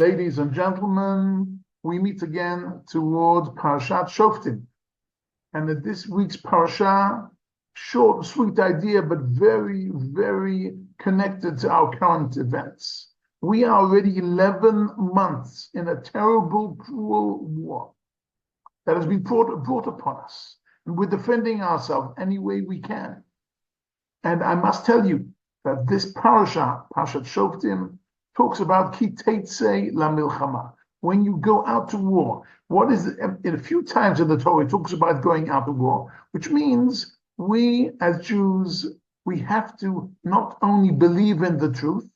Ladies and gentlemen, we meet again toward Parashat Shoftim. And in this week's parasha, short, sweet idea, but very, very connected to our current events. We are already 11 months in a terrible, cruel war that has been brought upon us. And we're defending ourselves any way we can. And I must tell you that this parasha, Parashat Shoftim, talks about ki teitzei la milchama. When you go out to war, what is it? In a few times in the Torah, it talks about going out to war, which means we as Jews, we have to not only believe in the truth,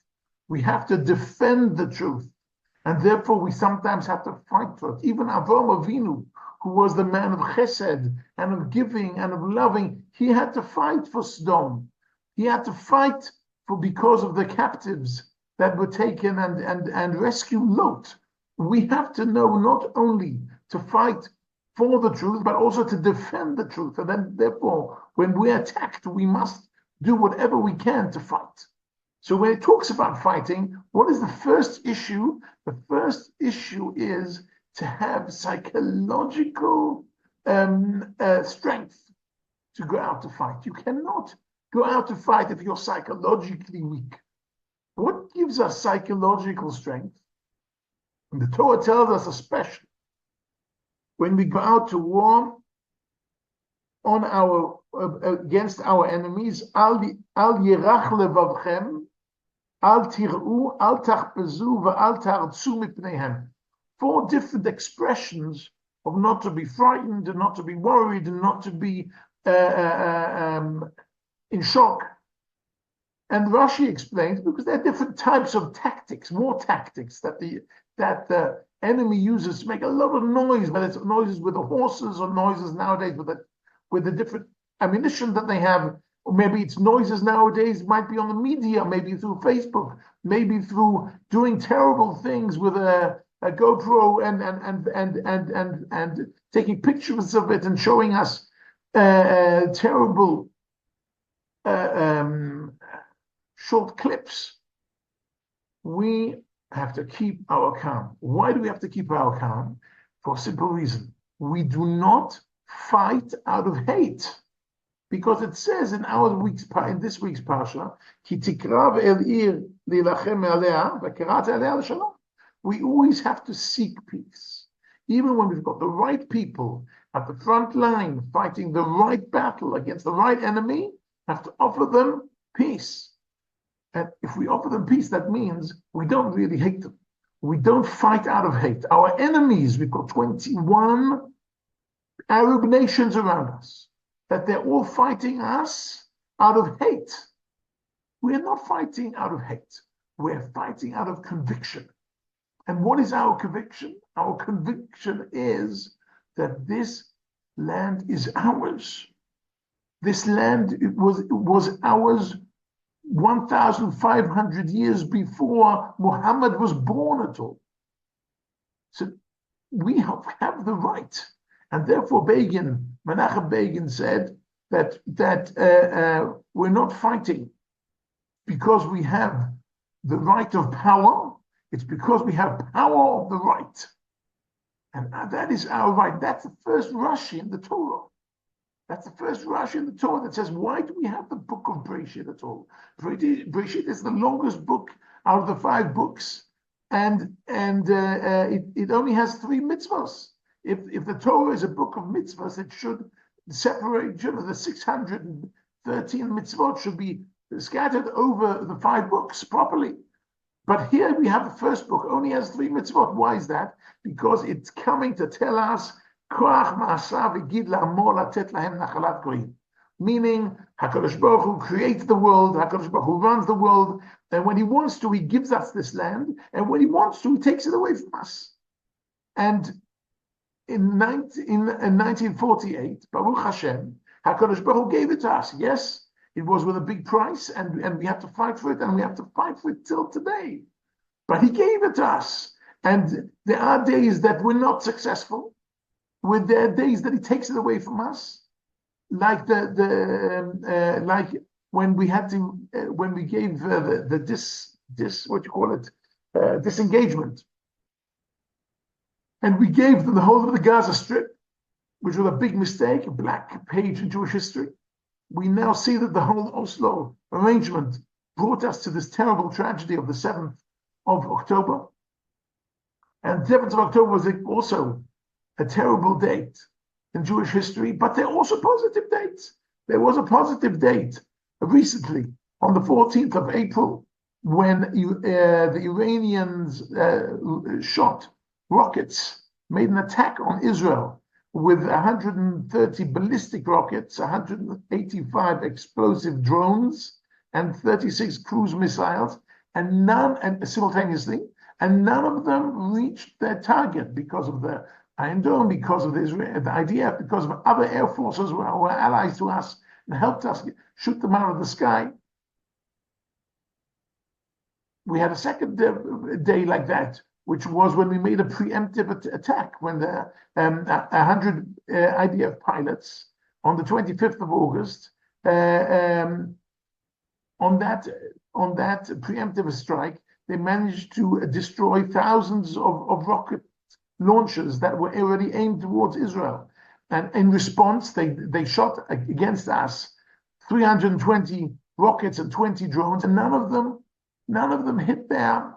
we have to defend the truth. And therefore, we sometimes have to fight for it. Even Avraham Avinu, who was the man of chesed and of giving and of loving, he had to fight for Sodom. He had to fight because of the captives that were taken and rescue Lot. We have to know not only to fight for the truth, but also to defend the truth. And then, therefore, when we're attacked, we must do whatever we can to fight. So when it talks about fighting, what is the first issue? The first issue is to have psychological strength to go out to fight. You cannot go out to fight if you're psychologically weak. What gives us psychological strength? And the Torah tells us especially when we go out to war on our against our enemies, al yirach levavchem, al tir'u, al tachpezu, ve'al tartzu mipneihem. 4 different expressions of not to be frightened, and not to be worried, and not to be in shock. And Rashi explains because there are different types of tactics, war tactics that the enemy uses to make a lot of noise, whether it's noises with the horses or noises nowadays with the different ammunition that they have. Or maybe it's noises nowadays, might be on the media, maybe through Facebook, maybe through doing terrible things with a GoPro and taking pictures of it and showing us terrible short clips. We have to keep our calm. Why do we have to keep our calm? For a simple reason. We do not fight out of hate. Because it says in this week's parsha, Ki tikrav el ir lilachem alea, v'karat alea l'shalom. We always have to seek peace. Even when we've got the right people at the front line fighting the right battle against the right enemy, have to offer them peace. And if we offer them peace, that means we don't really hate them. We don't fight out of hate. Our enemies, we've got 21 Arab nations around us, that they're all fighting us out of hate. We're not fighting out of hate. We're fighting out of conviction. And what is our conviction? Our conviction is that this land is ours. This land was ours 1,500 years before Muhammad was born at all. So we have the right. And therefore Menachem Begin said that we're not fighting because we have the right of power. It's because we have power of the right. And that is our right. That's the first Rashi in the Torah. That's the first Rashi in the Torah that says, why do we have the book of Breshit at all? Breshit is the longest book out of the 5 books, and it only has 3 mitzvahs. If the Torah is a book of mitzvahs, it should separate, the 613 mitzvot should be scattered over the 5 books properly. But here we have the first book, only has 3 mitzvot. Why is that? Because it's coming to tell us meaning HaKadosh Baruch Hu creates the world, HaKadosh Baruch Hu runs the world, and when he wants to, he gives us this land, and when he wants to, he takes it away from us. And in 1948, Baruch Hashem, HaKadosh Baruch Hu gave it to us. Yes, it was with a big price, and we have to fight for it, and we have to fight for it till today. But he gave it to us. And there are days that we're not successful. There are days that he takes it away from us, like like when we had to when we gave the disengagement. And we gave them the whole of the Gaza Strip, which was a big mistake, a black page in Jewish history. We now see that the whole Oslo arrangement brought us to this terrible tragedy of the 7th of October. And the 7th of October was also a terrible date in Jewish history, but there are also positive dates. There was a positive date recently on the 14th of April when the Iranians shot rockets, made an attack on Israel with 130 ballistic rockets, 185 explosive drones, and 36 cruise missiles, and simultaneously, and none of them reached their target because of the Iron Dome, because of the IDF, because of other air forces who were allies to us and helped us shoot them out of the sky. We had a second day like that, which was when we made a preemptive attack, when the 100 IDF pilots on the 25th of August, on that preemptive strike, they managed to destroy thousands of rocket launchers that were already aimed towards Israel. And in response, they shot against us 320 rockets and 20 drones, and none of them hit their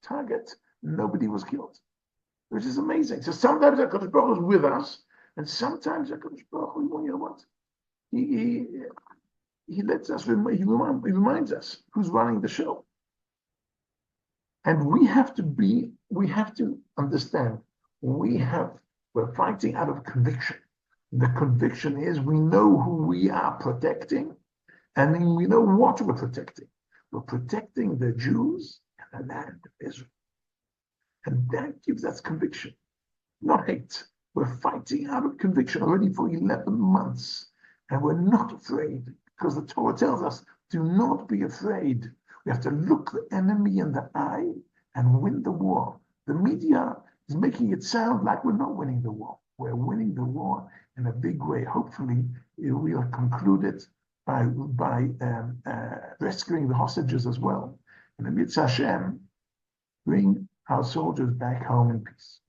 target. Nobody was killed, which is amazing. So sometimes HaKadosh Baruch Hu is with us, and sometimes HaKadosh Baruch Hu, you know what? He lets us, he reminds us who's running the show. And we have to understand, we're fighting out of conviction. The conviction is we know who we are protecting, and we know what we're protecting. We're protecting the Jews and the land of Israel. And that gives us conviction, not hate. We're fighting out of conviction already for 11 months. And we're not afraid, because the Torah tells us, do not be afraid. We have to look the enemy in the eye and win the war. The media is making it sound like we're not winning the war. We're winning the war in a big way. Hopefully, we'll conclude it by rescuing the hostages as well. And the Mitzvah Hashem, bring our soldiers back home in peace.